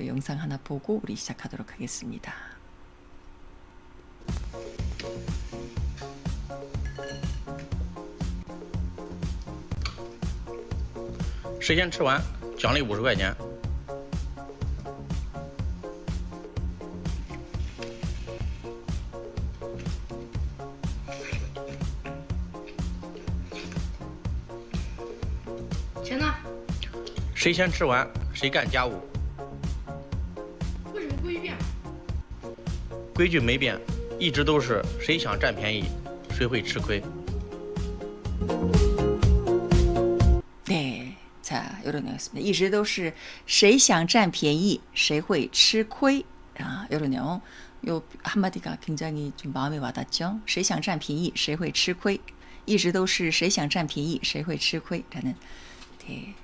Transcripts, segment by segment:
영상 하나 보고 우리 시작하도록 하겠습니다. 谁先吃完，奖励50块钱。钱呢？谁先吃完，谁干家务。为什么规矩变了？规矩没变，一直都是谁想占便宜，谁会吃亏。 네, 자, 이런 내용이었습니다. 一直都是谁想占便宜谁会吃亏. 아, 이런 내용. 요 한마디가 굉장히 좀 마음에 와닿죠. 谁想占便宜谁会吃亏.一直都是谁想占便宜谁会吃亏. 라는 네,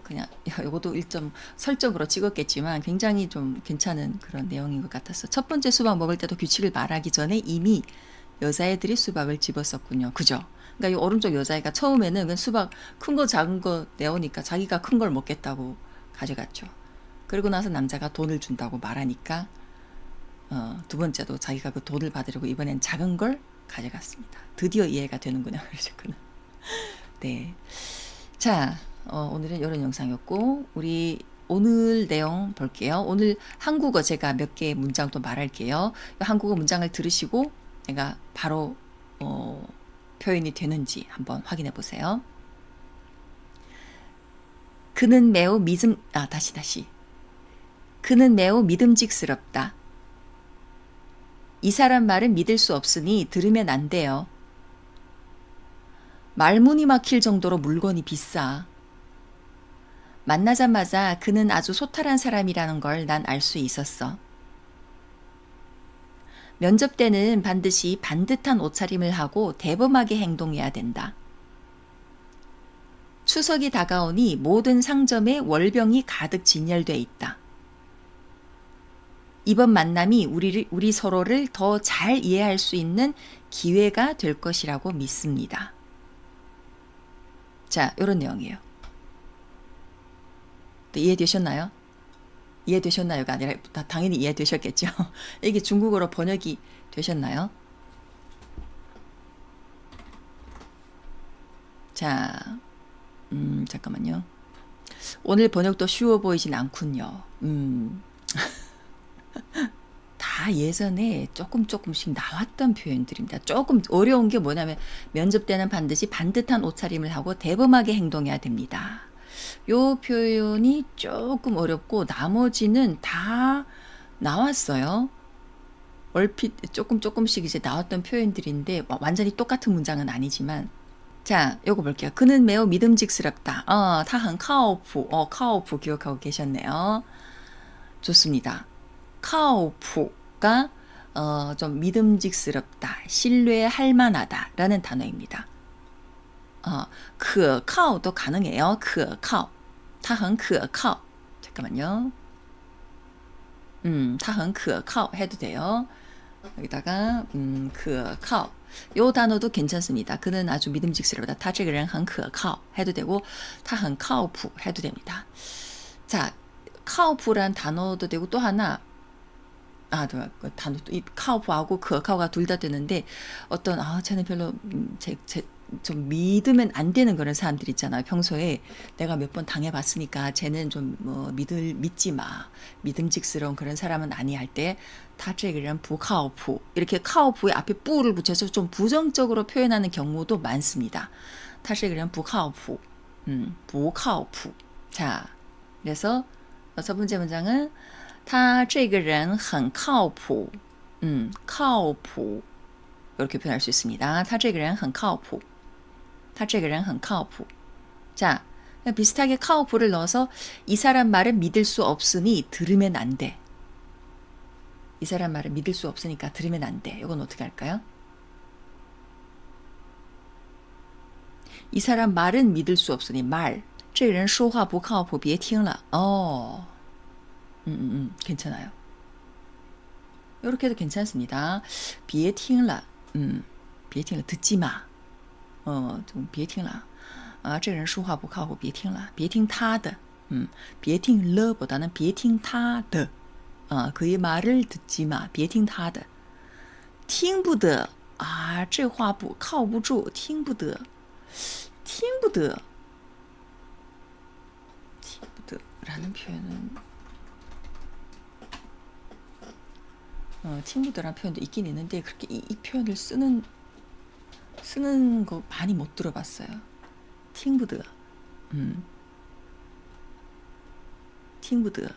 그냥 이것도 1점 설정으로 찍었겠지만 굉장히 좀 괜찮은 그런 내용인 것 같았어. 첫 번째 수박 먹을 때도 규칙을 말하기 전에 이미 여자애들이 수박을 집었었군요. 그죠? 그러니까 이 오른쪽 여자애가 처음에는 그냥 수박 큰 거 작은 거 내오니까 자기가 큰 걸 먹겠다고 가져갔죠. 그리고 나서 남자가 돈을 준다고 말하니까 두 번째도 자기가 그 돈을 받으려고 이번엔 작은 걸 가져갔습니다. 드디어 이해가 되는구나 그러셨구나. 네, 자 오늘은 이런 영상이었고 우리 오늘 내용 볼게요. 오늘 한국어 제가 몇 개의 문장 또 말할게요. 한국어 문장을 들으시고 내가 바로 표현이 되는지 한번 확인해 보세요. 그는 매우 다시. 그는 매우 믿음직스럽다. 이 사람 말은 믿을 수 없으니 들으면 안 돼요. 말문이 막힐 정도로 물건이 비싸. 만나자마자 그는 아주 소탈한 사람이라는 걸 난 알 수 있었어. 면접 때는 반드시 반듯한 옷차림을 하고 대범하게 행동해야 된다. 추석이 다가오니 모든 상점에 월병이 가득 진열돼 있다. 이번 만남이 우리 서로를 더 잘 이해할 수 있는 기회가 될 것이라고 믿습니다. 자, 이런 내용이에요. 이해되셨나요? 이해되셨나요가 아니라 당연히 이해되셨겠죠. 이게 중국어로 번역이 되셨나요? 자, 잠깐만요. 오늘 번역도 쉬워 보이진 않군요. 다 예전에 조금씩 나왔던 표현들입니다. 조금 어려운 게 뭐냐면 면접 때는 반드시 반듯한 옷차림을 하고 대범하게 행동해야 됩니다. 요 표현이 조금 어렵고 나머지는 다 나왔어요. 얼핏 조금씩 이제 나왔던 표현들인데 완전히 똑같은 문장은 아니지만 자, 요거 볼게요. 그는 매우 믿음직스럽다. 他很靠谱.靠谱 기억하고 계셨네요. 좋습니다. 靠谱가 좀 믿음직스럽다, 신뢰할 만하다 라는 단어입니다. 可靠도 가능해요. 可靠. 他很可靠. 잠깐만요. 他很可靠 해도 돼요. 여기다가 可靠. 요 단어도 괜찮습니다. 그는 아주 믿음직스럽다. 他这个人很可靠 해도 되고 他很靠谱 해도 됩니다. 자, 靠谱란 단어도 되고 또 하나 그 단어도 이 카오프하고 그카오가 둘 다 되는데 어떤 쟤는 별로 좀 믿으면 안 되는 그런 사람들 있잖아요. 평소에 내가 몇 번 당해봤으니까 쟤는 좀 믿지 마. 믿음직스러운 그런 사람은 아니 할 때 타제그란 부카오프 이렇게 카오프에 앞에 뿌를 붙여서 좀 부정적으로 표현하는 경우도 많습니다. 타제그란 부카오프, 부카오프. 자, 그래서 첫 번째 문장은 他这个人很靠谱. 靠谱. 이렇게 표현할 수 있습니다. 他这个人很靠谱. 他这个人很靠谱. 자, 비슷하게 靠谱를 넣어서 이 사람 말은 믿을 수 없으니 들으면 안 돼. 이 사람 말은 믿을 수 없으니까 들으면 안 돼. 이건 어떻게 할까요? 이 사람 말은 믿을 수 없으니 말. 这个人说话不靠谱别听了. 괜찮아요. 이렇게 해도 괜찮습니다. 别听了, 别听了, 듣지 마. 좀 别听了. 这个人说话不靠谱别听了, 别听他的.别听 러보다는 别听他的 그의 말을 듣지 마 别听他的听不得这话不靠不住听不得听不得라는 표현은听不得라는 표현도 있긴 있는데 그렇게 이 표현을 쓰는 거 많이 못 들어봤어요. 听不得 听不得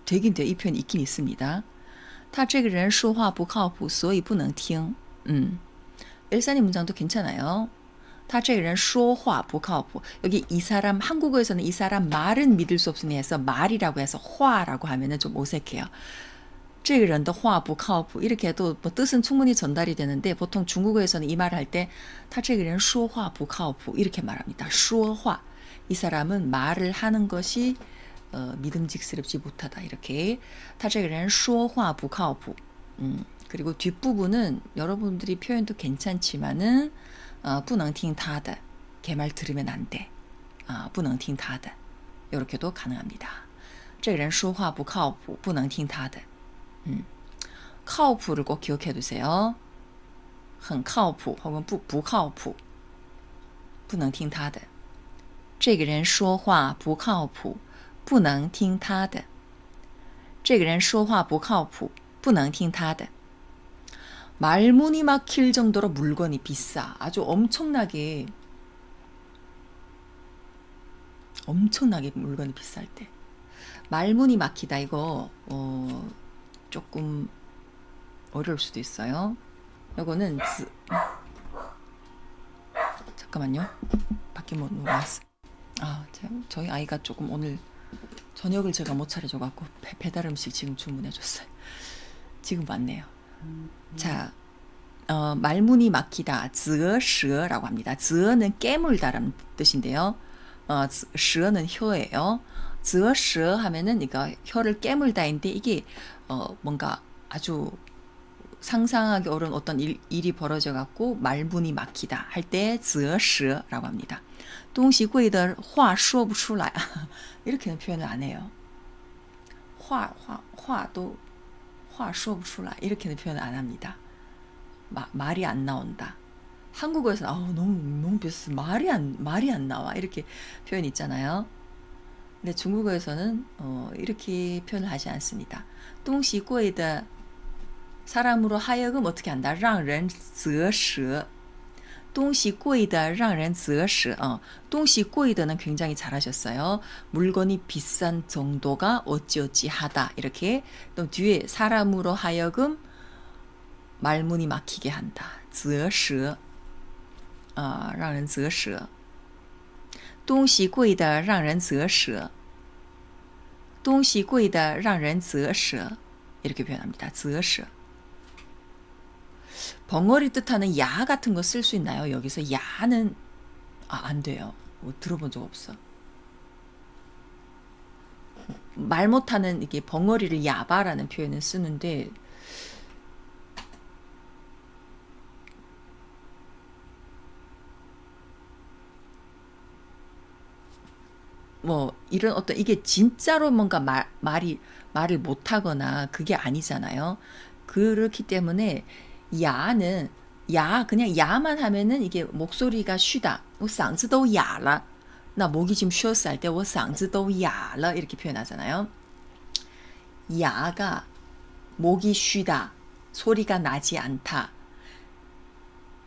되긴 돼. 이 표현이 있긴 있습니다. 他这个人说话不靠谱所以不能听 일산이 문장도 괜찮아요. 他这个人说话不靠谱 여기 이 사람 한국어에서는 이 사람 말은 믿을 수 없으니 해서 말이라고 해서 화라고 하면은 좀 어색해요. 这个人的话不靠谱 이렇게 해도 뭐 뜻은 충분히 전달이 되는데 보통 중국어에서는 이 말을 할 때 他这个人说话不靠谱 이렇게 말합니다. 说话 이 사람은 말을 하는 것이 믿음직스럽지 못하다 이렇게 他这个人说话不靠谱 그리고 뒷부분은 여러분들이 표현도 괜찮지만은 不能听他的 걔말 들으면 안 돼. 不能听他的 이렇게도 가능합니다. 这个人说话不靠谱不能听他的 靠谱를 꼭 기억해 두세요. 很靠谱 혹은 不靠谱不能听他的这个人说话不靠谱不能听他的这个人说话不靠谱不能听他的 말문이 막힐 정도로 물건이 비싸. 아주 엄청나게 물건이 비쌀 때. 말문이 막히다 이거 조금 어려울 수도 있어요. 이거는 잠깐만요. 밖에 못 나왔어. 저희 아이가 조금 오늘 저녁을 제가 못 차려줘갖고 배달 음식 지금 주문해줬어요. 지금 왔네요. 자, 말문이 막히다, 啧舌라고 합니다. 啧는 깨물다라는 뜻인데요. 舌는 혀예요. 啧舌하면은 이거 혀를 깨물다인데 이게 뭔가 아주 상상하기 어려운 어떤 일이 벌어져 갖고 말문이 막히다 할 때 啧舌라고 합니다. 东西贵的话说不出来 이렇게는 표현을 안 해요. 话都话说不出来 이렇게는 표현을 안 합니다. 말이 안 나온다. 한국어에서는 너무 비싸 말이 안 나와 이렇게 표현 있잖아요. 근데 중국어에서는 이렇게 표현을 하지 않습니다. 东西贵的 사람으로 하여금 어떻게 한다? 让人啧舌东西贵的让人啧舌东西贵的는 굉장히 잘하셨어요. 물건이 비싼 정도가 어찌어찌 하다 이렇게 또 뒤에 사람으로 하여금 말문이 막히게 한다. 啧舌让人啧舌东西贵的让人啧舌东西贵的让人啧舌 이렇게 표현합니다. 啧舌 벙어리 뜻하는 야 같은 거 쓸 수 있나요? 여기서 야는 안 돼요. 들어본 적 없어. 말 못하는 이게 벙어리를 야바라는 표현을 쓰는데 뭐 이런 어떤 이게 진짜로 뭔가 말을 못하거나 그게 아니잖아요. 그렇기 때문에 야는 그냥 야만 하면은 이게 목소리가 쉬다. 我嗓子都哑了. 나 목이 지금 쉬었어 할 때 我嗓子都哑了 이렇게 표현하잖아요. 야가 목이 쉬다. 소리가 나지 않다.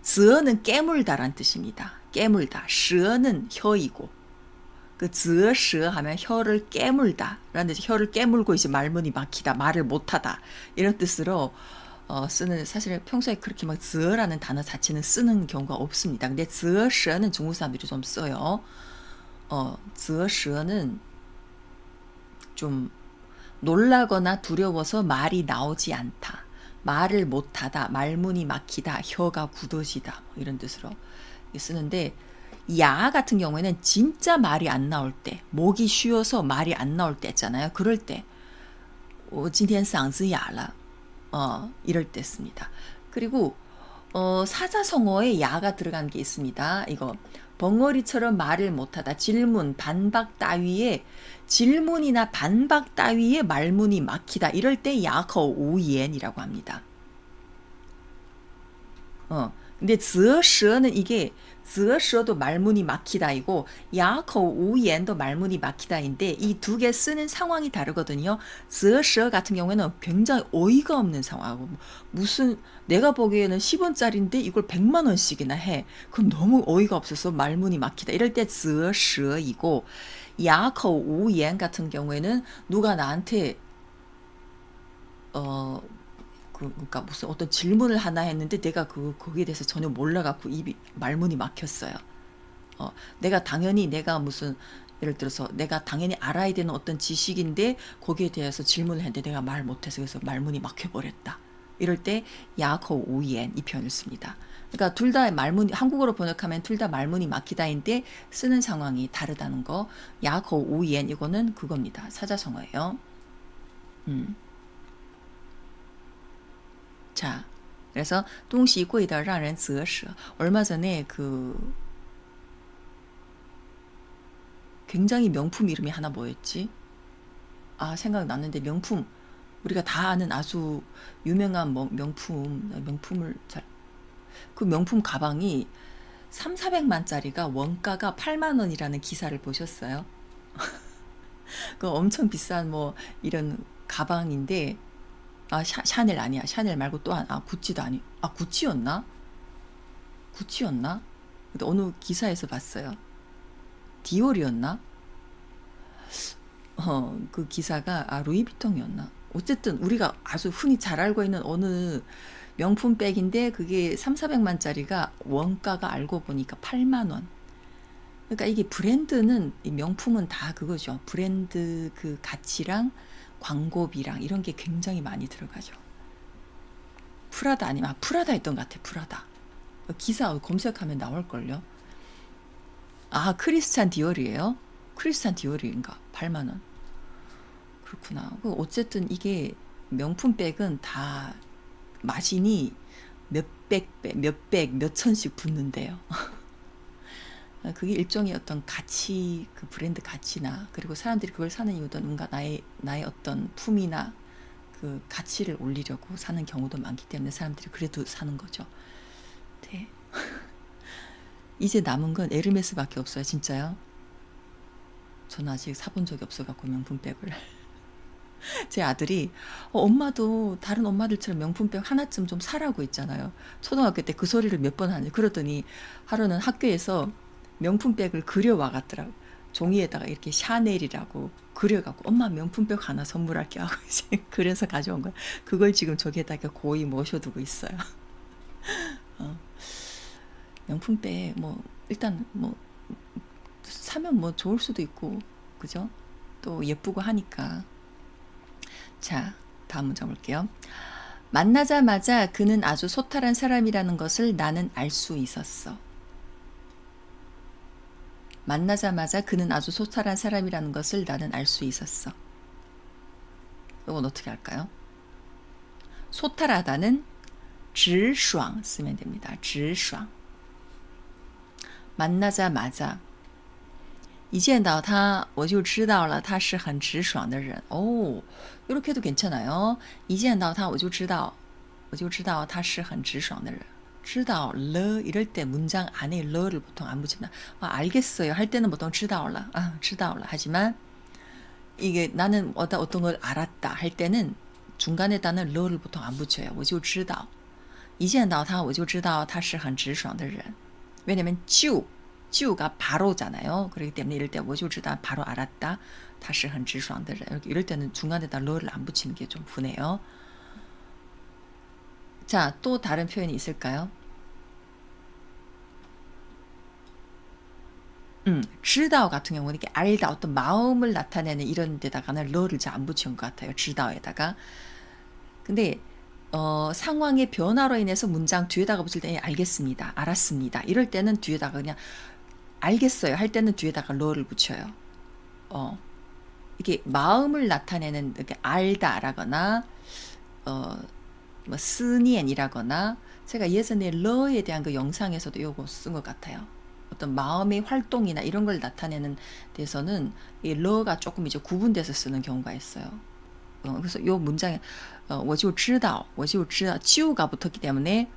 啧는 깨물다란 뜻입니다. 깨물다. 舌는 혀이고 그 啧舌 하면 혀를 깨물다 라는 뜻이 혀를 깨물고 이제 말문이 막히다. 말을 못하다. 이런 뜻으로 쓰는 사실 평소에 그렇게 막 啧라는 단어 자체는 쓰는 경우가 없습니다. 근데 啧舌는 중국 사람들이 좀 써요. 啧舌는 좀 놀라거나 두려워서 말이 나오지 않다. 말을 못하다. 말문이 막히다. 혀가 굳어지다. 뭐 이런 뜻으로 쓰는데 야 같은 경우에는 진짜 말이 안 나올 때 목이 쉬어서 말이 안 나올 때 있잖아요. 그럴 때 我今天嗓子哑了 이럴 때 씁니다. 그리고 사자성어에 야가 들어간 게 있습니다. 이거 벙어리처럼 말을 못하다. 질문, 반박 따위에 질문이나 반박 따위에 말문이 막히다. 이럴 때 야커 우옌이라고 합니다. 근데 则舌는 이게 则舌도 말문이 막히다이고 야커 우옌도 말문이 막히다인데 이 두 개 쓰는 상황이 다르거든요. 则舌 같은 경우에는 굉장히 어이가 없는 상황. 무슨 내가 보기에는 10원짜리인데 이걸 100만 원씩이나 해. 그럼 너무 어이가 없어서 말문이 막히다. 이럴 때 则舌이고 야커 우옌 같은 경우에는 누가 나한테 그러니까 무슨 어떤 질문을 하나 했는데 내가 거기에 대해서 전혀 몰라갖고 입이 말문이 막혔어요. 내가 당연히 내가 무슨 예를 들어서 내가 당연히 알아야 되는 어떤 지식인데 거기에 대해서 질문을 했는데 내가 말 못해서 그래서 말문이 막혀버렸다. 이럴 때 야커 우옌 이 표현을 씁니다. 그러니까 둘 다 말문이 한국어로 번역하면 둘 다 말문이 막히다인데 쓰는 상황이 다르다는 거. 야커 우옌 이거는 그겁니다. 사자성어예요. 자, 그래서 东西贵的让人啧舌. 얼마 전에 굉장히 명품 이름이 하나 뭐였지? 생각났는데 명품 우리가 다 아는 아주 유명한 명품을 그 명품 가방이 3,400만짜리가 원가가 8만 원이라는 기사를 보셨어요? 그 엄청 비싼 이런 가방인데 샤넬 아니야. 샤넬 말고 또 구찌도 아니. 구찌였나? 근데 어느 기사에서 봤어요. 디올이었나? 그 기사가 루이비통이었나? 어쨌든 우리가 아주 흔히 잘 알고 있는 어느 명품 백인데 그게 3,400만짜리가 원가가 알고 보니까 8만 원. 그러니까 이게 브랜드는 이 명품은 다 그거죠. 브랜드 그 가치랑 광고비랑 이런 게 굉장히 많이 들어가죠. 프라다 아니면 프라다였던 것 같아. 프라다. 기사 검색하면 나올걸요. 크리스찬 디올이에요. 크리스찬 디올인가? 8만 원. 그렇구나. 어쨌든 이게 명품 백은 다 마진이 몇천씩 붙는데요. 그게 일종의 어떤 가치, 그 브랜드 가치나, 그리고 사람들이 그걸 사는 이유도 뭔가 나의 어떤 품이나 그 가치를 올리려고 사는 경우도 많기 때문에 사람들이 그래도 사는 거죠. 네. 이제 남은 건 에르메스밖에 없어요. 진짜요? 저는 아직 사본 적이 없어갖고 명품백을. 제 아들이 엄마도 다른 엄마들처럼 명품백 하나쯤 좀 사라고 있잖아요. 초등학교 때 그 소리를 몇 번 하는데 그러더니 하루는 학교에서 명품백을 그려와 갔더라고. 종이에다가 이렇게 샤넬이라고 그려갖고 엄마 명품백 하나 선물할게 하고 이제 그래서 가져온 거야. 그걸 지금 저기에다가 고이 모셔두고 있어요. 명품백 일단 사면 좋을 수도 있고 그죠? 또 예쁘고 하니까. 자, 다음 문장 볼게요. 만나자마자 그는 아주 소탈한 사람이라는 것을 나는 알 수 있었어. 만나자마자 그는 아주 소탈한 사람이라는 것을 나는 알 수 있었어. 이건 어떻게 할까요? 소탈하다는 直爽 쓰면 됩니다. 直爽. 만나자마자 一见到他我就知道了他是很直爽的人. 이렇게 해도 괜찮아요. 一见到他我就知道他是很直爽的人. 知道了 이럴 때 문장 안에 러를 보통 안 붙인다. 알겠어요 할 때는 보통 知道了 知道了 하지만 이게 나는 어떤 걸 알았다 할 때는 중간에다는 러를 보통 안 붙여요. 我就知道一见到他我就知道他是很直爽的人. 왜냐면 就가 바로잖아요. 그렇기 때문에 이럴 때 我就知道 바로 알았다. 他是很直爽的人. 이럴 때는 중간에다 러를 안 붙이는 게 좀 분해요. 자, 또 다른 표현이 있을까요? 知道 같은 경우는 이렇게 알다, 어떤 마음을 나타내는 이런 데다가는 러를 잘 안 붙인 것 같아요. 知道에다가. 근데 상황의 변화로 인해서 문장 뒤에다가 붙일 때 알겠습니다, 알았습니다. 이럴 때는 뒤에다가 그냥 알겠어요 할 때는 뒤에다가 러를 붙여요. 이게 마음을 나타내는 이렇게 알다라거나 스니엔이라거나 제가 예전에 러에 대한 그 영상에서도 요거 쓴 것 같아요. 어떤 마음의 활동이나 이런 걸 나타내는 데서는 이 러가 조금 이제 구분돼서 쓰는 경우가 있어요. 그래서 요 문장에 我就知道 지우가 붙었기 때문에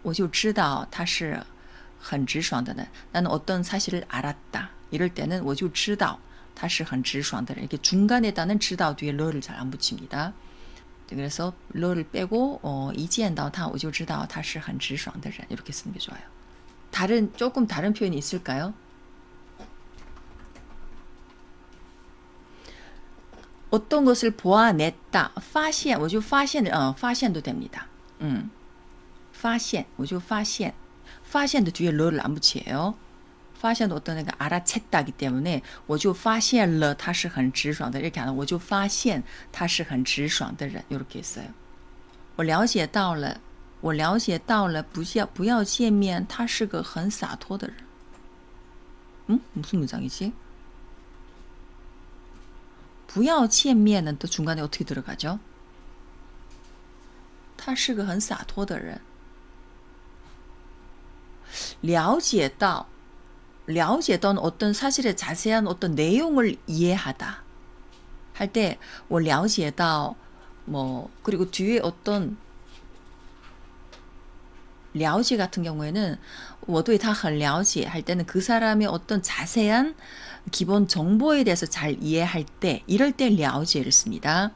我就知道他是很直爽的人. 나는 어떤 사실을 알았다. 이럴 때는 我就知道他是很直爽的人. 이렇게 중간에다는 知道 뒤에 러를 잘 안 붙입니다. 그래서 러를 빼고 一见到他我就知道他是很直爽的人. 이렇게 쓰는 게 좋아요. 조금 다른 표현이 있을까요? 어떤 것을 보아냈다. 发现, 我就发现, 发现도 됩니다. 发现, 我就发现. 发现도 뒤에 러를 안 붙여요. 发现도 어떤 애가 알아챘다기 때문에 我就发现了他是很直爽的. 이렇게 하면 我就发现他是很直爽的人. 이렇게 했어요. 我了解到了不要见面他是个很洒脱的人. 무슨 문장이지? 不要见面은 또 중간에 어떻게 들어가죠? 他是个很洒脱的人. 了解到어떤 사실의 자세한 어떤 내용을 이해하다 할 때 我了解到 그리고 뒤에 어떤 了解 같은 경우에는 我对他很了解 할 때는 그 사람의 어떤 자세한 기본 정보에 대해서 잘 이해할 때 이럴 때 了解를 씁니다.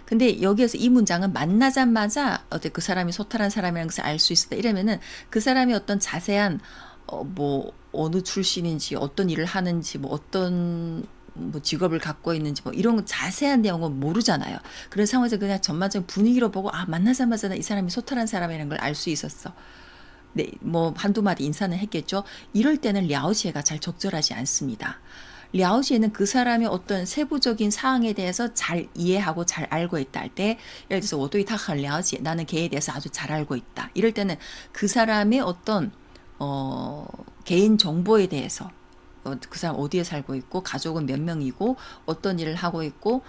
근데 여기에서 이 문장은 만나자마자 그 사람이 소탈한 사람이라는 것을 알 수 있었다. 이러면은 그 사람이 어떤 자세한 어느 출신인지 어떤 일을 하는지 어떤 직업을 갖고 있는지 이런 자세한 내용은 모르잖아요. 그런 상황에서 그냥 전반적인 분위기로 보고 만나자마자 이 사람이 소탈한 사람이라는 걸 알 수 있었어. 네, 한두 마디 인사는 했겠죠. 이럴 때는 了解가 잘 적절하지 않습니다. 了解는 그 사람의 어떤 세부적인 사항에 대해서 잘 이해하고 잘 알고 있다 할 때, 예를 들어서 我对他很了解, 나는 걔에 대해서 아주 잘 알고 있다. 이럴 때는 그 사람의 어떤 개인 정보에 대해서 그 사람 어디에 살고 있고 가족은 몇 명이고 어떤 일을 하고 있고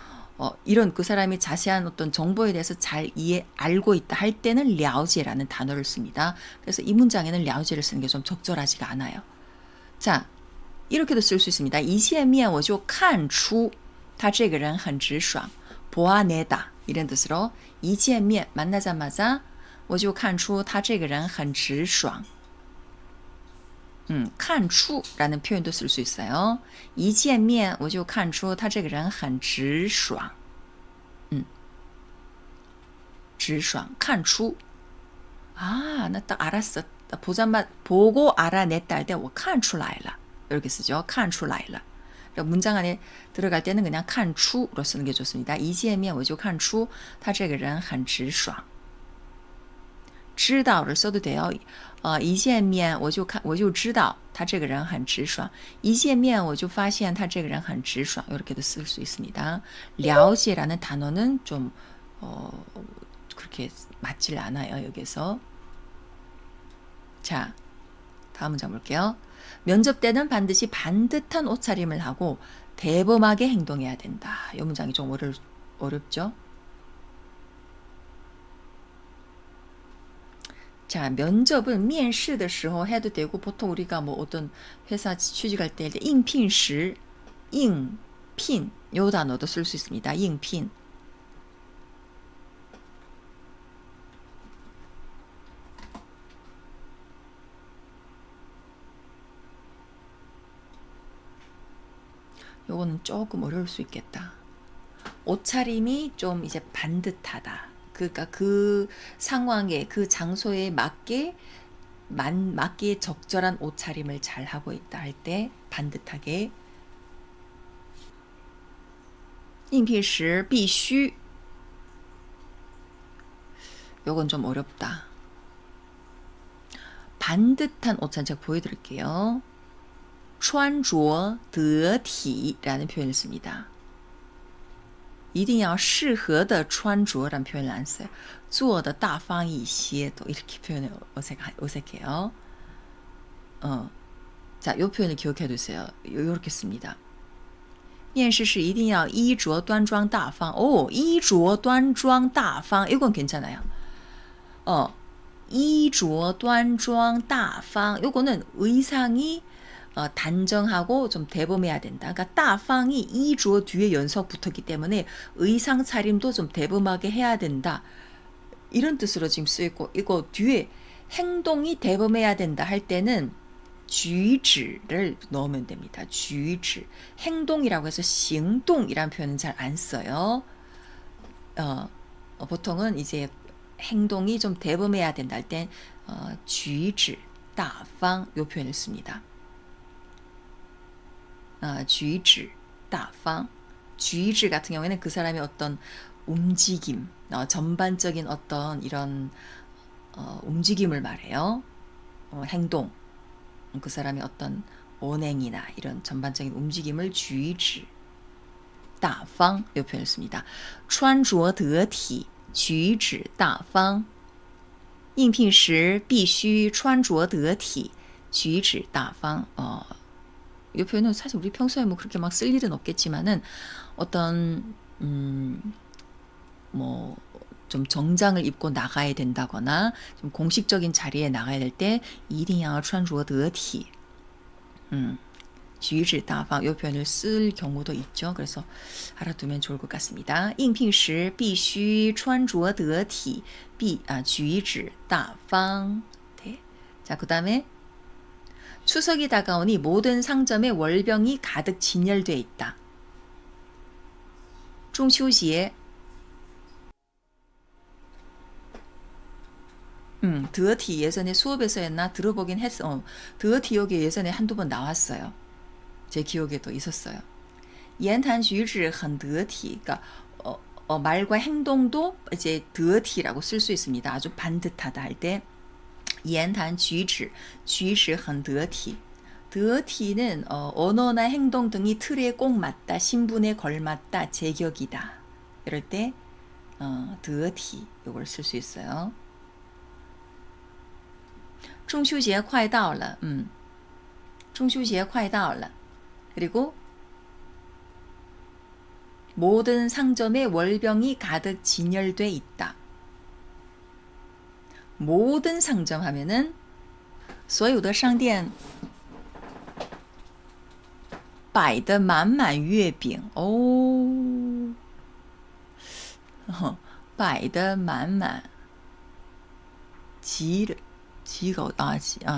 이런 그 사람이 자세한 어떤 정보에 대해서 잘 알고 있다 할 때는 了解라는 단어를 씁니다. 그래서 이 문장에는 了解를 쓰는 게 좀 적절하지가 않아요. 자, 이렇게도 쓸 수 있습니다. 一见面我就看出他这个人很直爽. 보아내다 이런 뜻으로 一见面 만나자마자 我就看出他这个人很直爽. 看出라는 표현도 쓸 수 있어요. 一见面我就看出他这个人很直爽. 直爽, 看出. 나 딱 알았어. 보고 알아냈다 할 때 我看出来了. 이렇게 쓰죠. 看出来了. 문장 안에 들어갈 때는 그냥 看出로 쓰는 게 좋습니다. 一见面我就看出他这个人很直爽. 知道를 써도 돼요. 一见面我就知道他这个人很直爽. 一见面我就发现他这个人很直爽. 이렇게도 쓸 수 있습니다. 了解라는 단어는 좀 그렇게 맞질 않아요. 여기서. 자, 다음 문장 볼게요. 면접 때는 반드시 반듯한 옷차림을 하고 대범하게 행동해야 된다. 이 문장이 좀 어렵죠? 자, 면접은 面试的时候 해도 되고 보통 우리가 어떤 회사 취직할 때应聘时 应聘 요 단어도 쓸 수 있습니다. 应聘. 요거는 조금 어려울 수 있겠다. 옷차림이 좀 이제 반듯하다. 그러니까 그 상황에 그 장소에 맞게 적절한 옷차림을 잘 하고 있다 할 때 반듯하게. 应聘时必须. 요건 좀 어렵다. 반듯한 옷차림 제가 보여드릴게요. 穿着得体라는 표현을 씁니다. 一定要适合的穿着라는 표현을 안 써요. 做的大方一些또 이렇게 표현을 어색해요. 자, 이 표현을 기억해 두세요. 이렇게 씁니다. 面试时一定要衣着端庄大方. 오, 衣着端庄大方. 이건 괜찮아요. 衣着端庄大方. 요거는 의상이 단정하고 좀 대범해야 된다. 그러니까 따팡이 이주어 뒤에 연속 붙었기 때문에 의상 차림도 좀 대범하게 해야 된다. 이런 뜻으로 지금 쓰였고, 이거 뒤에 행동이 대범해야 된다 할 때는 举止를 넣으면 됩니다. 举止. 행동이라고 해서 行动이라는 표현은 잘 안 써요. 보통은 이제 행동이 좀 대범해야 된다 할 땐 举止, 大方 요 표현을 씁니다. 举止, 大方. 举止 같은 경우에는 그 사람의 어떤 움직임, 전반적인 어떤 이런 움직임을 말해요. 행동, 그 사람의 어떤 언행이나 이런 전반적인 움직임을 举止, 大方 요 표현을 씁니다. 穿着得体, 举止大方. 应聘时必须穿着得体, 举止大方. 이 표현은 사실 우리 평소에 뭐 그렇게 막 쓸 일은 없겠지만은 어떤 뭐 좀 정장을 입고 나가야 된다거나 좀 공식적인 자리에 나가야 될 때 一定要穿着得体. 举止大方 이 표현을 쓸 경우도 있죠. 그래서 알아두면 좋을 것 같습니다. 应聘时必须穿着得体, 举止大方. 네. 자, 그다음에 추석이 다가오니 모든 상점에 월병이 가득 진열돼 있다. 中秋节.得体 예전에 수업에서였나 들어보긴 했어. 得体 여기 예전에 한두 번 나왔어요. 제 기억에도 있었어요. 言谈举止很得体. 그러니까 말과 행동도 이제 得体라고 쓸 수 있습니다. 아주 반듯하다 할 때 言谈举止, 举止很得体. 得体는 언어나 행동 등이 틀에 꼭 맞다, 신분에 걸맞다, 제격이다. 이럴 때 得体 이걸 쓸 수 있어요. 中秋节快到了. 中秋节快到了. 그리고 모든 상점에 월병이 가득 진열돼 있다. 모든 상점 하면은 所有的商店摆得满满月饼. 오. 摆得满满.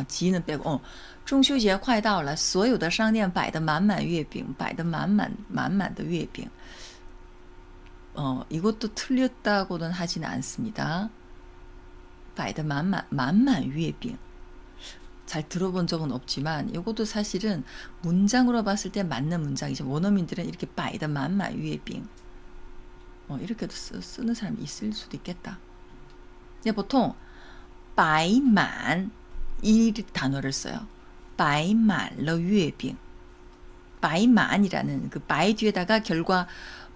지는 빼고 中秋节快到了所有的商店摆得满满月饼摆得满满的月饼. 이것도 틀렸다고는 하진 않습니다. 摆得满满月饼. 잘 들어본 적은 없지만 이것도 사실은 문장으로 봤을 때 맞는 문장이죠. 원어민들은 이렇게 摆得满满月饼 이렇게도 쓰는 사람이 있을 수도 있겠다. 근데 보통 摆满 이 단어를 써요. 摆满了月饼. 摆满이라는 그 摆 뒤에다가 결과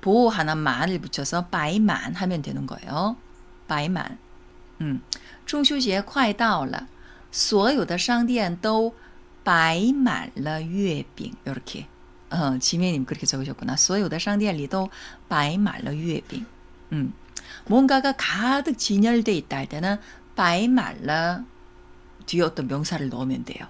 보호 하나 만을 붙여서 摆满 하면 되는 거예요. 摆满. 中秋节快到了所有的商店都摆满了月饼. 이렇게. 지혜님 그렇게 적으셨구나. 所有的商店里都摆满了月饼. 뭔가가 가득 진열돼 있다 할 때는 摆满了 뒤에 어떤 명사를 넣으면 돼요.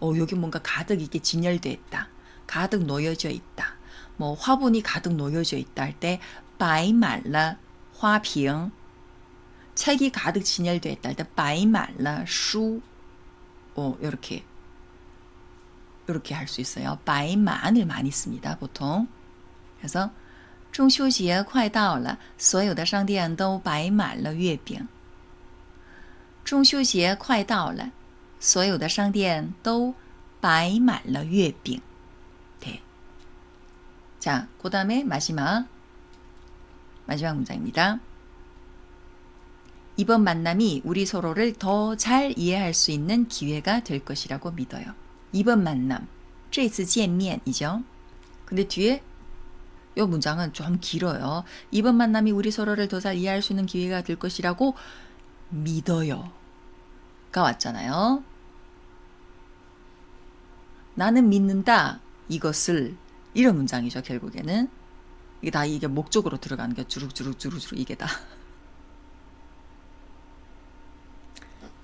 여기 뭔가 가득 이게 진열돼 있다. 가득 놓여져 있다. 뭐 화분이 가득 놓여져 있다 할 때 摆满了花瓶. 책이 가득 진열돼 있다 할 때 摆满了书. 이렇게 할 수 있어요. 摆满을 많이 씁니다. 보통. 그래서 中秋节快到了所有的商店都摆满了月饼. 中秋节快到了所有的商店都摆满了月饼. 네. 자, 그 다음에 마지막 문장입니다. 이번 만남이 우리 서로를 더 잘 이해할 수 있는 기회가 될 것이라고 믿어요. 이번 만남, 这次见面이죠. 근데 뒤에 이 문장은 좀 길어요. 이번 만남이 우리 서로를 더 잘 이해할 수 있는 기회가 될 것이라고 믿어요. 가 왔잖아요. 나는 믿는다. 이것을. 이런 문장이죠. 결국에는. 이게 다 이게 목적으로 들어가는 게 주룩주룩 이게 다.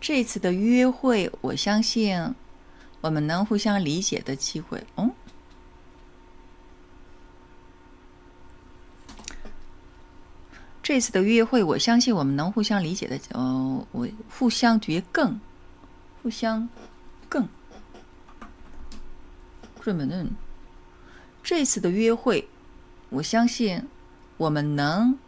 这次的约会我相信我们能互相理解的机会。这次的约会我相信我们能互相理解的我互相뒤에更互相更 그러면은 这次的约会我相信我们能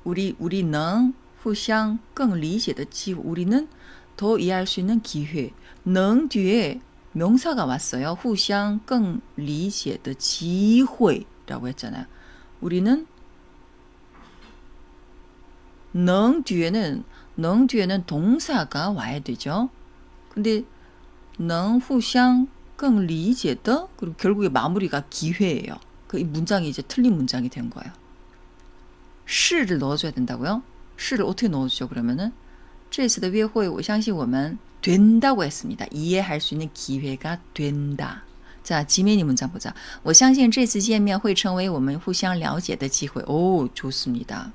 우리能互相更理解的机会 우리는 더 이해할 수 있는 기회. 능 뒤에 명사가 왔어요. 互相更理解的机会라고 했잖아요. 우리는 능 뒤에는 동사가 와야 되죠. 근데 능 互相更理解的 그리고 결국에 마무리가 기회예요. 그 이 문장이 이제 틀린 문장이 된 거예요. 시를 넣어줘야 된다고요? 시를 어떻게 넣어주죠? 그러면은 这次的约会我相信我们 된다고 했습니다. 이해할 수 있는 기회가 된다. 자, 지메니 문장 보자. 我相信这次见面会成为我们互相了解的机会. 오, 좋습니다.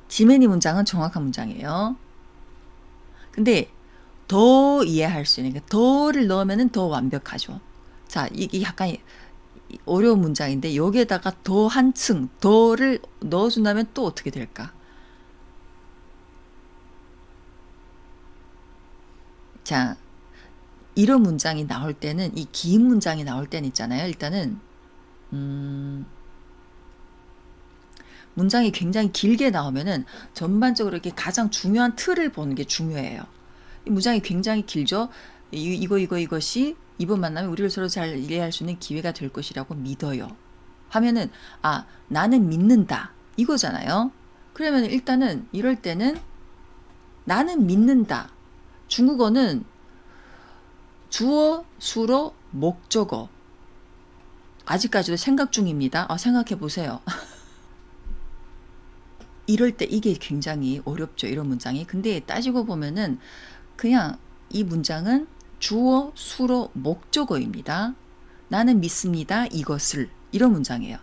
지메니 문장은 정확한 문장이에요. 근데 더 이해할 수 있는, 더를 넣으면 더 완벽하죠. 자, 이게 약간 어려운 문장인데 여기에다가 더 한층, 더를 넣어준다면 또 어떻게 될까? 자, 이런 문장이 나올 때는, 이 긴 문장이 나올 때는 있잖아요. 일단은 문장이 굉장히 길게 나오면은 전반적으로 이렇게 가장 중요한 틀을 보는 게 중요해요. 이 문장이 굉장히 길죠. 이것이 이번 만남에 우리를 서로 잘 이해할 수 있는 기회가 될 것이라고 믿어요. 하면은 나는 믿는다 이거잖아요. 그러면 일단은 이럴 때는 나는 믿는다. 중국어는 주어, 수로, 목적어. 아직까지도 생각 중입니다. 생각해 보세요. 이럴 때 이게 굉장히 어렵죠. 이런 문장이. 근데 따지고 보면은 그냥 이 문장은 주어, 수로, 목적어입니다. 나는 믿습니다. 이것을. 이런 문장이에요.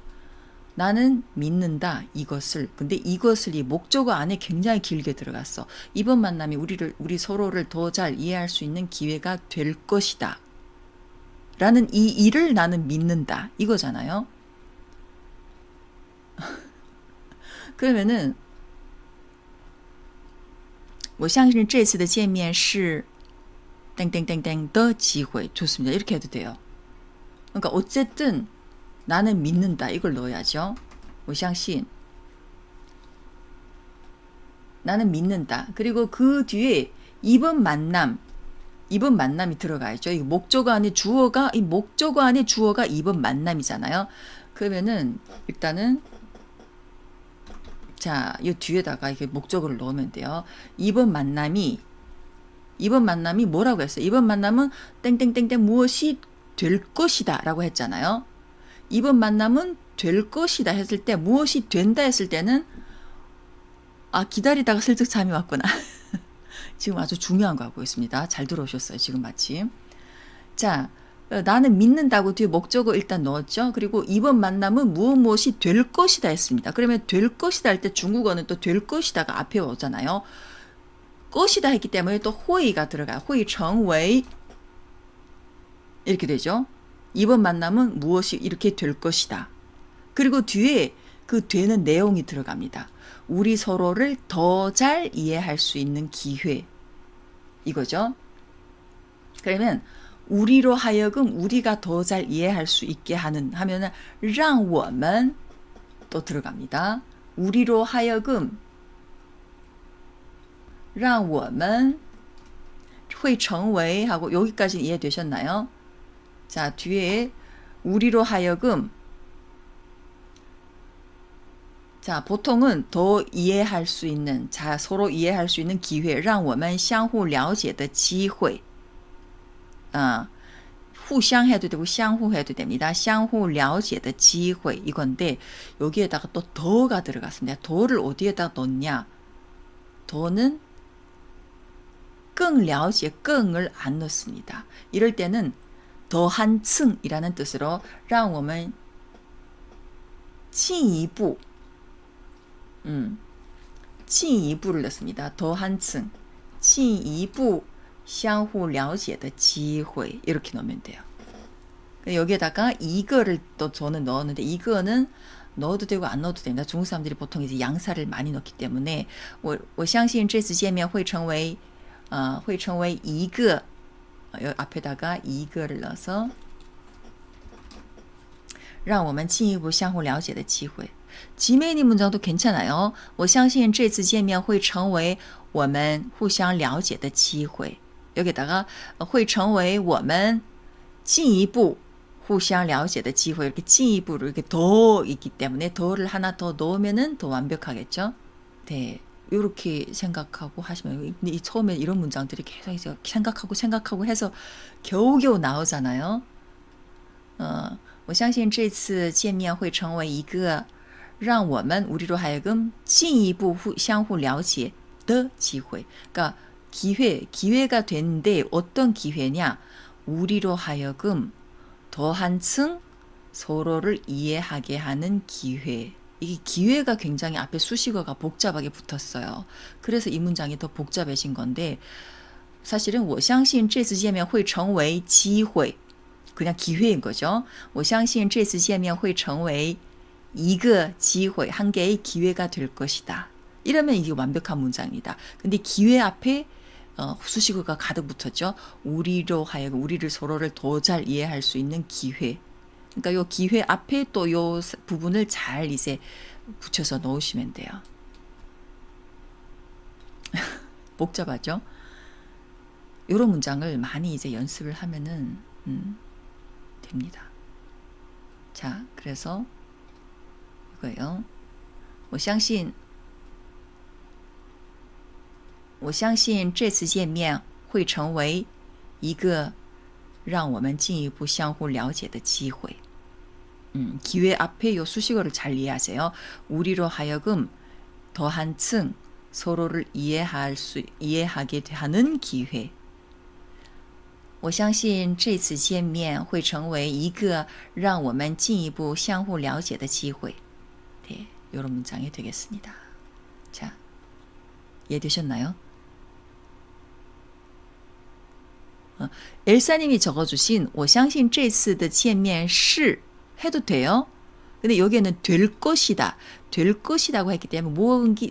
나는 믿는다. 이것을. 근데 이것을 이 목적어 안에 굉장히 길게 들어갔어. 이번 만남이 우리 서로를 더 잘 이해할 수 있는 기회가 될 것이다. 라는 이 일을 나는 믿는다. 이거잖아요. 그러면은 我相信这次的见面是 땡땡땡땡 的机会. 좋습니다. 이렇게 해도 돼요. 그러니까 어쨌든 나는 믿는다. 이걸 넣어야죠. 我相信 나는 믿는다. 그리고 그 뒤에 이번 만남이 들어가야죠. 이 목적어 안에 주어가 이번 만남이잖아요. 그러면은 일단은 자, 이 뒤에다가 이게 목적어를 넣으면 돼요. 이번 만남이 뭐라고 했어요? 이번 만남은 땡땡땡땡 무엇이 될 것이다 라고 했잖아요. 이번 만남은 될 것이다 했을 때 무엇이 된다 했을 때는 기다리다가 슬쩍 잠이 왔구나. 지금 아주 중요한 거 하고 있습니다. 잘 들어오셨어요. 지금 마침. 자, 나는 믿는다고 뒤에 목적어 일단 넣었죠. 그리고 이번 만남은 무엇이 될 것이다 했습니다. 그러면 될 것이다 할 때 중국어는 또 될 것이다가 앞에 오잖아요. 것이다 했기 때문에 또 호의가 들어가요. 호의 정웨이 이렇게 되죠. 이번 만남은 무엇이 이렇게 될 것이다. 그리고 뒤에 그 되는 내용이 들어갑니다. 우리 서로를 더 잘 이해할 수 있는 기회 이거죠. 그러면 우리로 하여금 우리가 더 잘 이해할 수 있게 하면은 让我们 또 들어갑니다. 우리로 하여금 让我们会成为 하고 여기까지 이해되셨나요? 자, 뒤에 우리로 하여금 자, 보통은 더 이해할 수 있는 서로 이해할 수 있는 기회 让我们相互了解的机会 互相 해도 되고 相互 해도 됩니다. 相互了解的机会 이건데 여기에다가 또 더가 들어갔습니다. 더를 어디에다 넣냐? 더는 更了解, 更을 안 넣습니다. 이럴 때는 더 한층이라는 뜻으로 让我们进一步进一步를 넣습니다. 더 한층, 进一步相互了解的机会 이렇게 넣으면 돼요. 여기에다가 이거를 또 저는 넣었는데 이거는 넣어도 되고 안 넣어도 됩니다. 중국 사람들이 보통 이제 양사를 많이 넣기 때문에 我相信这次见面会成为一个 앞에다가 이거를 넣어서 让我们进一步相互了解的机会. 지메니 문장도 괜찮아요. 我相信这次见面会成为我们互相了解的机会. 여기다가 会成为我们进一步互相了解的机会 이렇게 进一步 이렇게 더 있기 때문에 더를 하나 더 넣으면은 더 완벽하겠죠. 네, 이렇게 생각하고 하시면 이 처음에 이런 문장들이 계속 이제 생각하고 해서 겨우겨우 나오잖아요. 我相信这次见面会成为一个让我们 우리로 하여금 进一步相互了解的机会. 그러니까 기회가 됐는데 어떤 기회냐? 우리로 하여금 더 한층 서로를 이해하게 하는 기회. 이게 기회가 굉장히 앞에 수식어가 복잡하게 붙었어요. 그래서 이 문장이 더 복잡해진 건데 사실은 我相信这次见面会成为机会 그냥 기회인 거죠. 我相信这次见面会成为一个机会 한 개의 기회가 될 것이다. 이러면 이게 완벽한 문장입니다. 근데 기회 앞에 수식어가 가득 붙었죠. 우리로 하여금 우리를 서로를 더 잘 이해할 수 있는 기회. 그러니까 요 기회 앞에 또 요 부분을 잘 이제 붙여서 넣으시면 돼요. 복잡하죠? 요런 문장을 많이 이제 연습을 하면은 됩니다. 자, 그래서 이거예요. 我相信这次见面会成为一个让我们进一步相互了解的机会. 기회 앞에 요 수식어를 잘 이해하세요. 우리로 하여금 더 한층 서로를 이해하게 하는 기회. 我相信这次见面会成为一个让我们进一步相互了解的机会. 네, 이런 문장이 되겠습니다. 자, 이해되셨나요? 엘사님이 적어주신 我相信这次的见面是 해도 돼요. 근데 여기에는 될 것이다. 될 것이라고 했기 때문에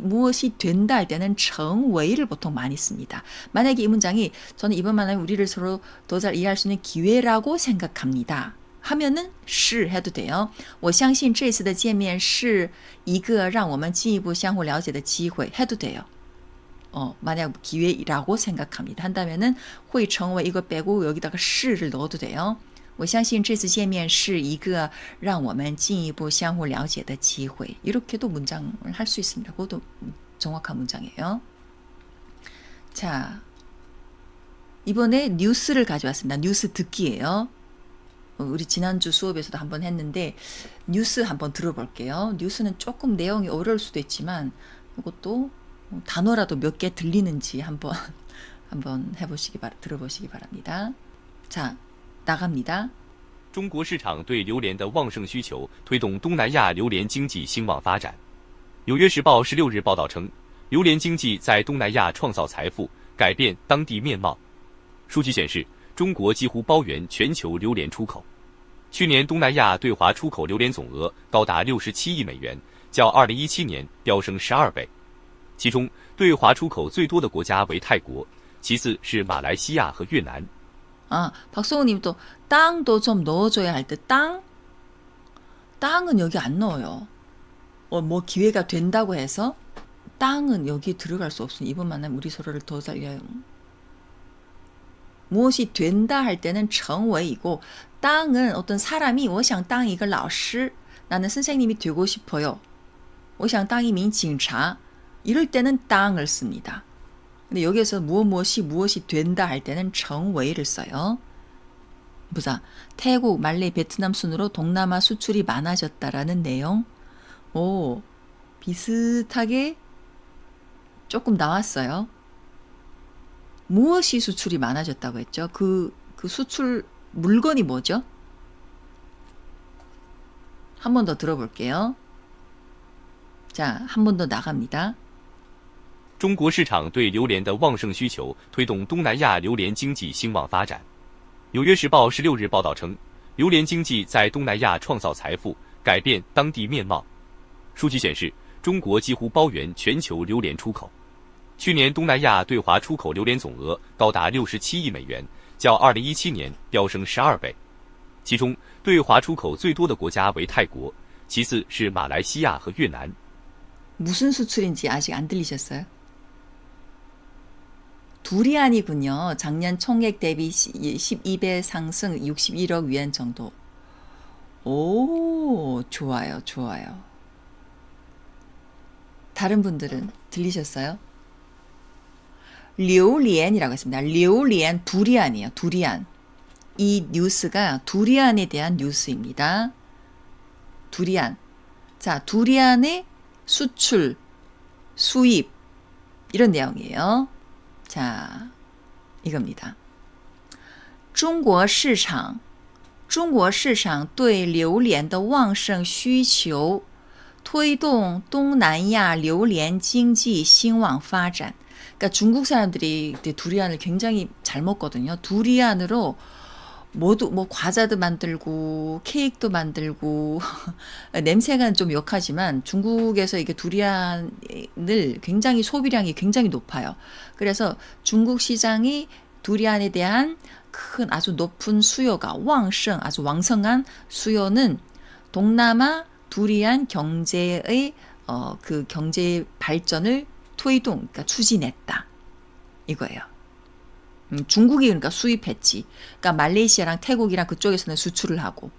무엇이 된다 할 때는 成为를 보통 많이 씁니다. 만약에 이 문장이 저는 이번 만남에 우리를 서로 더 잘 이해할 수 있는 기회라고 생각합니다. 하면은 是 해도 돼요. 我相信这次的见面是一个让我们进一步相互了解的机会 해도 돼요. 만약 기회라고 생각합니다. 한다면은 会成为 이거 빼고 여기다가 是를 넣어도 돼요. 我相信这次见面是一个让我们进一步相互了解的机会. 이렇게도 문장을 할 수 있습니다. 그것도 정확한 문장이에요. 자, 이번에 뉴스를 가져왔습니다. 뉴스 듣기예요. 우리 지난주 수업에서도 한번 했는데 뉴스 한번 들어볼게요. 뉴스는 조금 내용이 어려울 수도 있지만 이것도 단어라도 몇 개 들리는지 한번 들어보시기 바랍니다. 자, 나갑니다. 中国市场对榴莲的旺盛需求推动东南亚榴莲经济兴旺发展。纽约时报16日报道称，榴莲经济在东南亚创造财富，改变当地面貌。数据显示，中国几乎包圆全球榴莲出口。去年东南亚对华出口榴莲总额高达67亿美元，较2017年飙升12倍。其中，对华出口最多的国家为泰国，其次是马来西亚和越南。 박성우님도 땅도 좀 넣어줘야 할 때 땅은 여기 안 넣어요. 뭐 기회가 된다고 해서 땅은 여기 들어갈 수 없으니 이번 만나면 우리 서로를 더 잘 이해해요. 무엇이 된다 할 때는 成为이고 땅은 어떤 사람이 我想当一个老师 나는 선생님이 되고 싶어요. 我想当一名警察 이럴 때는 땅을 씁니다. 근데 여기에서 무엇이 된다 할 때는 成为를 써요. 보자. 태국, 말레이, 베트남 순으로 동남아 수출이 많아졌다라는 내용. 오, 비슷하게 조금 나왔어요. 무엇이 수출이 많아졌다고 했죠? 그 수출 물건이 뭐죠? 한 번 더 들어볼게요. 자, 한 번 더 나갑니다. 中国市场对榴莲的旺盛需求推动东南亚榴莲经济兴旺发展。纽约时报16日报道称，榴莲经济在东南亚创造财富，改变当地面貌。数据显示，中国几乎包圆全球榴莲出口。去年东南亚对华出口榴莲总额高达67亿美元，较2017年飙升12倍。其中，对华出口最多的国家为泰国，其次是马来西亚和越南。 무슨 수출인지 아직 안 들리셨어요? 두리안이군요. 작년 총액 대비 12배 상승 61억 위안 정도. 오, 좋아요, 좋아요. 다른 분들은 들리셨어요? 榴莲이라고 했습니다. 榴莲 두리안이에요. 두리안. 이 뉴스가 두리안에 대한 뉴스입니다. 두리안. 자, 두리안의 수출, 수입 이런 내용이에요. 자, 이겁니다. 中国市场对榴莲的旺盛需求推动东南亚榴莲经济兴旺发展. 그러니까 중국 사람들이 두리안을 굉장히 잘 먹거든요. 두리안으로 모두 뭐 과자도 만들고 케이크도 만들고 냄새가 좀 역하지만 중국에서 이게 두리안을 굉장히 소비량이 굉장히 높아요. 그래서 중국 시장이 두리안에 대한 큰 아주 높은 수요가 왕성 아주 왕성한 수요는 동남아 두리안 경제의 그 경제 발전을推动, 그러니까 추진했다. 이거예요. 중국이 그러니까 수입했지. 그러니까 말레이시아랑 태국이랑 그쪽에서는 수출을 하고.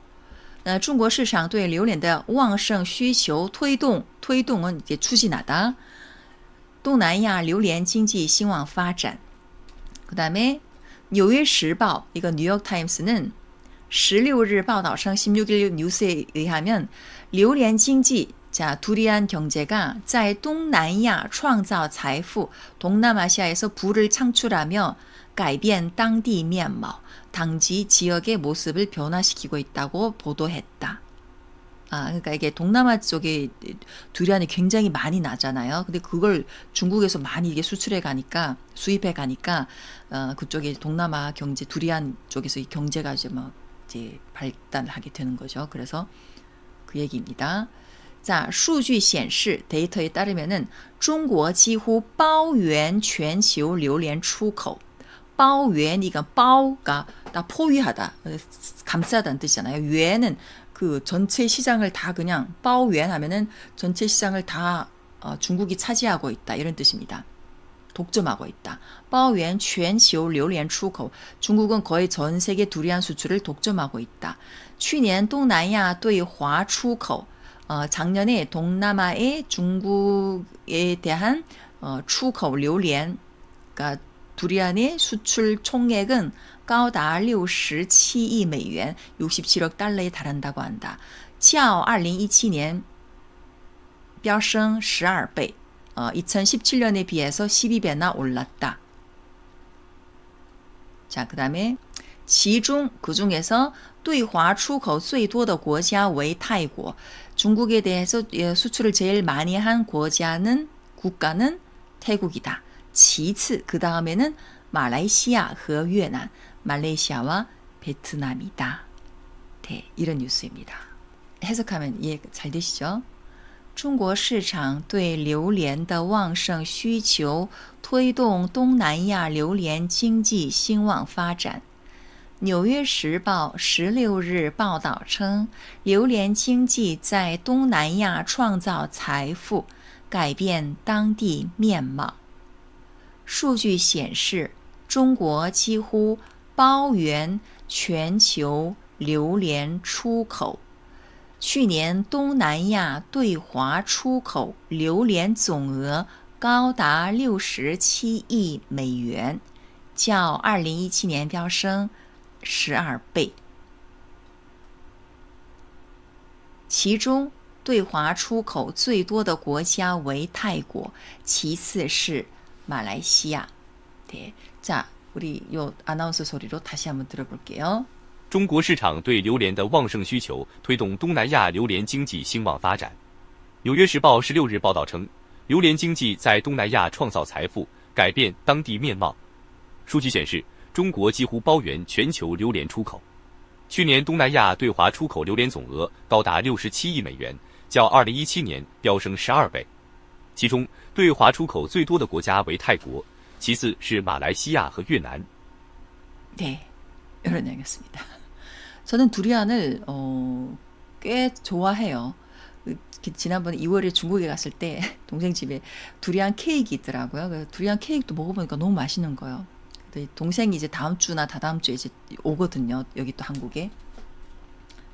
中国市场对榴莲的旺盛需求推动,推动은 이제 추진하다. 东南亚榴莲经济兴旺发展. 그다음에 纽约时报 이거 뉴욕 타임스는 16일 报道称 16일 뉴스에 의하면 榴莲经济 자, 두리안 경제가 在东南亚创造财富, 동남아시아에서 부를 창출하며 改变当地面貌, 당지 지역의 모습을 변화시키고 있다고 보도했다. 아, 그러니까 이게 동남아 쪽에 두리안이 굉장히 많이 나잖아요. 근데 그걸 중국에서 많이 이게 수출해 가니까, 수입해 가니까, 그쪽에 동남아 경제, 두리안 쪽에서 이 경제가 이제 막 이제 발달을 하게 되는 거죠. 그래서 그 얘기입니다. 자, 数据显示 데이터에 따르면은 中国几乎包圆全球榴莲出口. 包圆 이가 包가 다 포위하다, 감싸다는 뜻이잖아요. 유엔은 그 전체 시장을 다 그냥 包圆 하면은 전체 시장을 다 중국이 차지하고 있다 이런 뜻입니다. 독점하고 있다. 包圆全球榴莲出口. 중국은 거의 전 세계 두리안 수출을 독점하고 있다. 去年东南亚对华出口 작년에 동남아의 중국에 대한出口 榴莲, 그러니까 두리안의 수출 총액은 高达67亿美元, 67억 달러에 달한다고 한다. 较2017年飙升12倍, 2017년에 비해서 12배나 올랐다. 자, 그 다음에 其中 그 중에서 对华出口最多的国家为泰国. 중국에 대해서 수출을 제일 많이 한 국가는 태국이다. 其次, 그 다음에는 말레이시아和越南, 말레이시아와 베트남이다. 네, 이런 뉴스입니다. 해석하면 이해 잘 되시죠? 中国市场对榴莲的旺盛需求推动东南亚榴莲经济兴旺发展。纽约时报16日报道称，榴莲经济在东南亚创造财富，改变当地面貌。数据显示，中国几乎包圆全球榴莲出口。去年东南亚对华出口榴莲总额高达67亿美元，较2017年飙升12倍。其中对华出口最多的国家为泰国，其次是马来西亚。 네. 자, 우리 요 아나운서 소리로 다시 한번 들어볼게요. 中国市场对榴莲的旺盛需求推动东南亚榴莲经济兴旺发展。纽约时报16日报道称，榴莲经济在东南亚创造财富，改变当地面貌。数据显示，中国几乎包圆全球榴莲出口。去年东南亚对华出口榴莲总额高达67亿美元，较2017年飙升12倍。其中对华出口最多的国家为泰国，其次是马来西亚和越南。 네, 이런 얘기였습니다. 저는 두리안을 꽤 좋아해요. 지난번에 2월에 중국에 갔을 때 동생 집에 두리안 케이크 있더라고요. 그래서 두리안 케이크도 먹어보니까 너무 맛있는 거예요. 동생이 이제 다음 주나 다다음 주에 이제 오거든요. 여기 또 한국에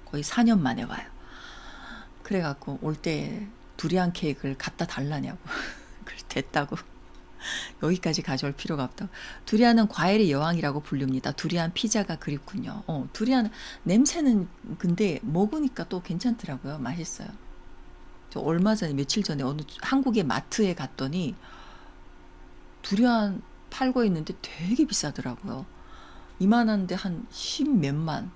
거의 4년 만에 와요. 그래갖고 올 때 두리안 케이크를 갖다 달라냐고. 그래서 됐다고. 여기까지 가져올 필요가 없다고. 두리안은 과일의 여왕이라고 불립니다. 두리안 피자가 그립군요. 두리안 냄새는 근데 먹으니까 또 괜찮더라고요. 맛있어요. 저 얼마 전에 며칠 전에 어느 한국의 마트에 갔더니 두리안 팔고 있는데 되게 비싸더라고요. 이만한데 한 10몇만,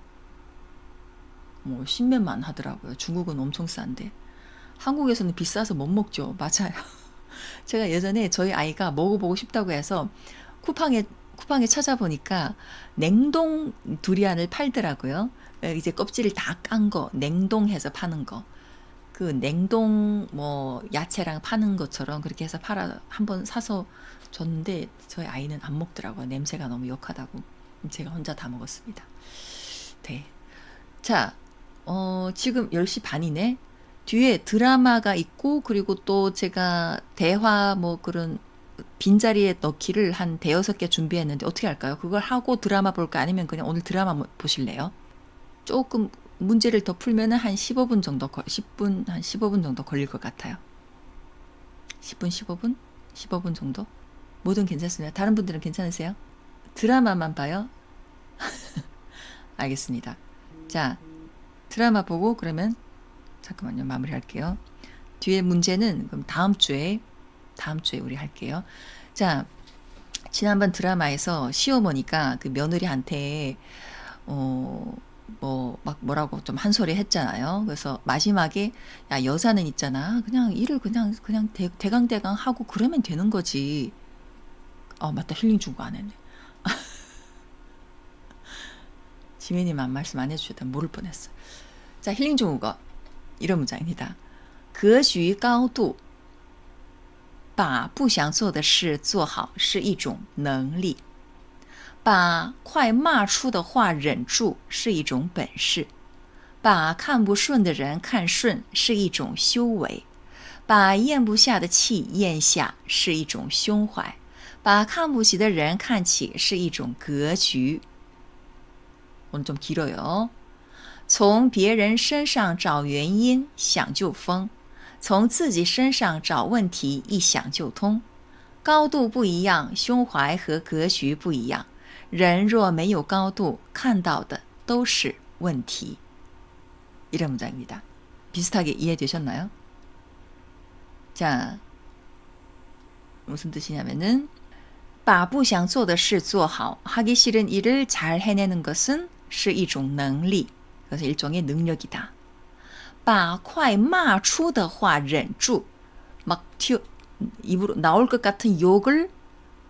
뭐 10몇만 하더라고요. 중국은 엄청 싼데 한국에서는 비싸서 못 먹죠. 맞아요. 제가 예전에 저희 아이가 먹어보고 싶다고 해서 쿠팡에 찾아보니까 냉동 두리안을 팔더라고요. 이제 껍질을 다 깐 거, 냉동해서 파는 거. 그 냉동 뭐 야채랑 파는 것처럼 그렇게 해서 한번 사서 줬는데 저희 아이는 안 먹더라고요. 냄새가 너무 역하다고. 제가 혼자 다 먹었습니다. 네. 자, 지금 10시 반이네. 뒤에 드라마가 있고 그리고 또 제가 대화 뭐 그런 빈자리에 넣기를 한 5-6개 준비했는데 어떻게 할까요? 그걸 하고 드라마 볼까? 아니면 그냥 오늘 드라마 보실래요? 조금 문제를 더 풀면은 한 15분 정도, 한 15분 정도 걸릴 것 같아요. 10분, 15분? 15분 정도? 뭐든 괜찮습니다. 다른 분들은 괜찮으세요? 드라마만 봐요? 알겠습니다. 자, 드라마 보고 그러면 잠깐만요. 마무리할게요. 뒤에 문제는 그럼 다음 주에 우리 할게요. 자, 지난번 드라마에서 시어머니가 그 며느리한테 뭐라고 좀 한 소리 했잖아요. 그래서 마지막에 야, 여자는 있잖아. 그냥 일을 그냥 대강대강 하고 그러면 되는 거지. 맞다. 힐링 중고 안 했네. 지민이만 말씀 안 해주셨다면 모를 뻔했어. 자, 힐링 중국어 이런 문장입니다. 格局高度把不想做的事做好是一种能力把快骂出的话忍住是一种本事把看不顺的人看顺是一种修为把咽不下的气咽下是一种胸怀把看不起的人看起是一种格局 오늘 좀 길어요. 从别人身上找原因想就疯从自己身上找问题一想就通高度不一样胸怀和格局不一样人若没有高度看到的都是问题 이런 문장입니다. 비슷하게 이해되셨나요? 자, 무슨 뜻이냐면은 把不想做的事做好 하기 싫은 일을 잘 해내는 것은 是一种能力 그래서 일종의 능력이다. 把快骂出的话忍住 막 입으로 나올 것 같은 욕을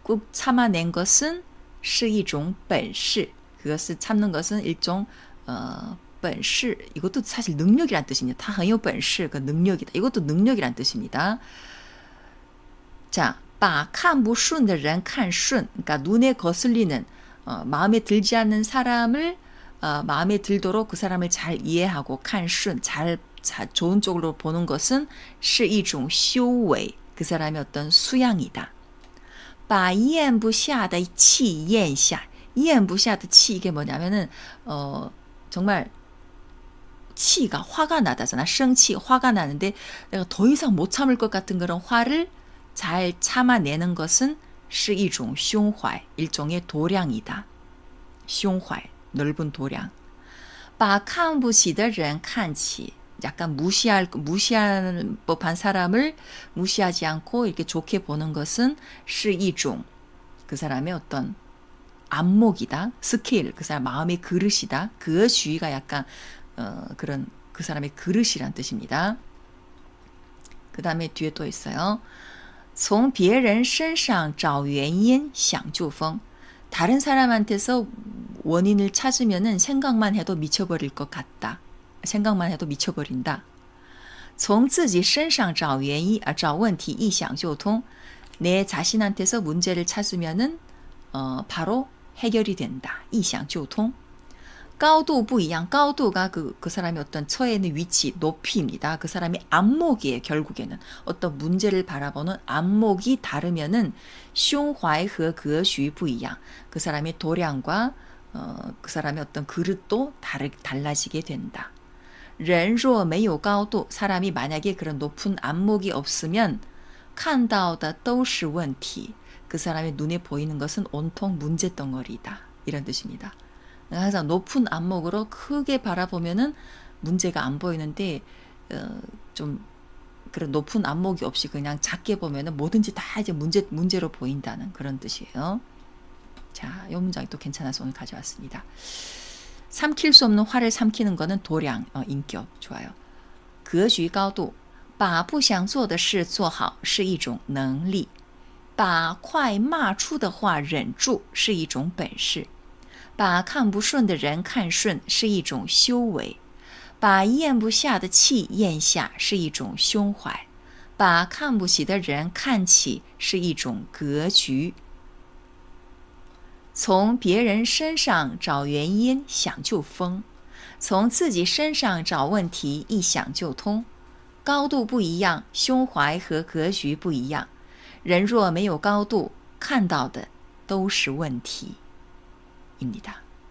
꾹 참아낸 것은 是一种本事 그것을 참는 것은 일종 本事 이것도 사실 능력이란 뜻입니다. 他很有本事 그 능력이다. 이것도 능력이란 뜻입니다. 자, 把看不顺的人看顺 그러니까 눈에 거슬리는 마음에 들지 않는 사람을 마음에 들도록 그 사람을 잘 이해하고 看顺 잘 좋은 쪽으로 보는 것은 是一种修为 그 사람의 어떤 수양이다. 把咽不下的气咽下咽不下的气 이게 뭐냐면은 정말 치가 화가 나다잖아. 生气 화가 나는데 내가 더 이상 못 참을 것 같은 그런 화를 잘 참아내는 것은 是一种胸怀 일종의 도량이다. 胸怀 넓은 도량. 把看不起的人看起 약간 무시할 법한 사람을 무시하지 않고 이렇게 좋게 보는 것은 是一种 그 사람의 어떤 안목이다. 스케일 그 사람 마음의 그릇이다. 그 주의가 약간 그런 그 사람의 그릇이란 뜻입니다. 그 다음에 뒤에 또 있어요. 从别人身上找原因想就疯. 다른 사람한테서 원인을 찾으면은 생각만 해도 미쳐버릴 것 같다. 생각만 해도 미쳐버린다. 从自己身上找原因, 找问题一想就通. 내 자신한테서 문제를 찾으면은 바로 해결이 된다. 一想就通. 高度不一样. 高度가 그 사람의 어떤 처해 있는 위치, 높이입니다. 그 사람의 안목이에요. 결국에는 어떤 문제를 바라보는 안목이 다르면은 胸怀和格局不一样. 그 사람의 도량과 그 사람의 어떤 그릇도 달라지게 된다. 人若没有高度, 사람이 만약에 그런 높은 안목이 없으면 看到的都是问题. 그 사람의 눈에 보이는 것은 온통 문제덩어리다. 이런 뜻입니다. 항상 높은 안목으로 크게 바라보면은 문제가 안 보이는데 좀 그런 높은 안목이 없이 그냥 작게 보면은 뭐든지 다 이제 문제로 보인다는 그런 뜻이에요. 자, 이 문장이 또 괜찮아서 오늘 가져왔습니다. 삼킬 수 없는 화를 삼키는 거는 도량, 인격. 좋아요. 格局高度把不想做的事做好是一种能力把快骂出的话忍住是一种本事把看不顺的人看顺是一种修为把咽不下的气咽下是一种胸怀把看不起的人看起是一种格局从别人身上找原因想就疯从自己身上找问题一想就通高度不一样胸怀和格局不一样人若没有高度看到的都是问题입니다.